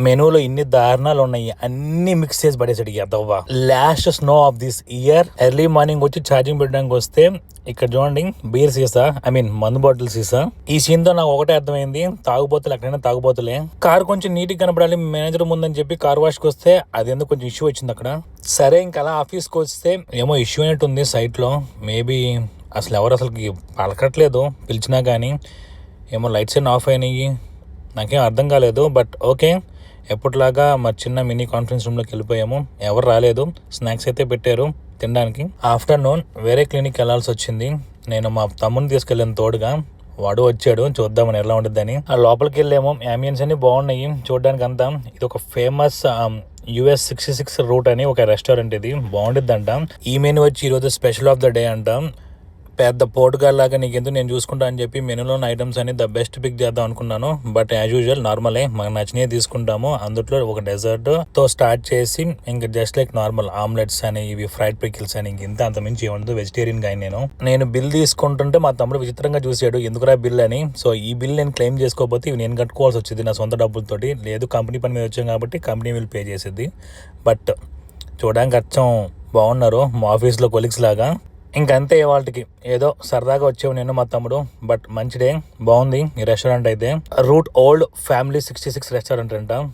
మెనూలో ఇన్ని దారుణాలు ఉన్నాయి, అన్ని మిక్స్ చేసి పడేసాడు ఎదవ్వ. Last snow of this year early morning వచ్చి ఛార్జింగ్ పెట్టడానికి వస్తే ఇక్కడ చూడండి బీర్ సీసా, మందు బాటిల్ సీసా. ఈ సీన్ తో నాకు ఒకటే అర్థమైంది, తాగుబోతులు ఎక్కడైనా తాగుబోతులే. కార్ కొంచెం నీట్ గా కనపడాలి మేనేజర్ ముందని చెప్పి కార్ వాష్ కి వస్తే అది ఎందుకు కొంచెం ఇష్యూ వచ్చింది అక్కడ. సరే ఇంకా అలా ఆఫీస్ కి వస్తే ఏమో ఇష్యూ అయినట్టు ఉంది సైట్ లో. మేబీ అసలు ఎవరు అసలుకి పలకట్లేదు పిలిచినా కానీ. ఏమో లైట్స్ అన్నీ ఆఫ్ అయినాయి, నాకేం అర్థం కాలేదు. బట్ ఓకే, ఎప్పటిలాగా మా చిన్న మినీ కాన్ఫరెన్స్ రూమ్లోకి వెళ్ళిపోయాము. ఎవరు రాలేదు, స్నాక్స్ అయితే పెట్టారు తినడానికి. ఆఫ్టర్నూన్ వేరే క్లినిక్ వెళ్ళాల్సి వచ్చింది. నేను మా తమ్ముని తీసుకెళ్ళాను తోడుగా, వాడు వచ్చాడు చూద్దామని ఎలా ఉంటుందని. ఆ లోపలికి వెళ్ళాము, అంబియన్స్ అన్ని బాగున్నాయి చూడడానికి అంతా. ఇది ఒక ఫేమస్ US 66 రూట్ అని ఒక రెస్టారెంట్, ఇది బాగుండిద్దంట. ఈ మెనూ వచ్చి ఈరోజు స్పెషల్ ఆఫ్ ద డే అంట. పెద్ద పోటుగాల్ లాగా నీకెందుకు నేను చూసుకుంటా అని చెప్పి మెనూలో ఉన్న ఐటమ్స్ అని ద బెస్ట్ పిక్ చేద్దాం అనుకున్నాను. బట్ యాజ్ యూజువల్ నార్మలే, మనకు నచ్చినవి తీసుకుంటాము. అందులో ఒక డెజర్ట్ తో స్టార్ట్ చేసి ఇంకా జస్ట్ లైక్ నార్మల్ ఆమ్లెట్స్ అని, ఇవి ఫ్రైడ్ పికిల్స్ అని, ఇంత అంత మించి ఏముండదు. వెజిటేరియన్ గా నేను బిల్ తీసుకుంటుంటే మా తమ్ముడు విచిత్రంగా చూసాడు, ఎందుకురా బిల్ అని. సో ఈ బిల్ నేను క్లెయిమ్ చేసుకోకపోతే ఇవి నేను కట్టుకోవాల్సి వచ్చింది నా సొంత డబ్బులతోటి. లేదు కంపెనీ పని మీద వచ్చాం కాబట్టి కంపెనీ వీళ్ళు పే చేసేది. బట్ చూడడానికి అచ్చం బాగున్నారు మా ఆఫీస్లో కొలీగ్స్ లాగా. ఇంకంతే వాళ్ళకి ఏదో సరదాగా వచ్చావు నేను మా తమ్ముడు. బట్ మంచి డే, బాగుంది ఈ రెస్టారెంట్ అయితే. రూట్ ఓల్డ్ ఫ్యామిలీ 66 రెస్టారెంట్ అంట.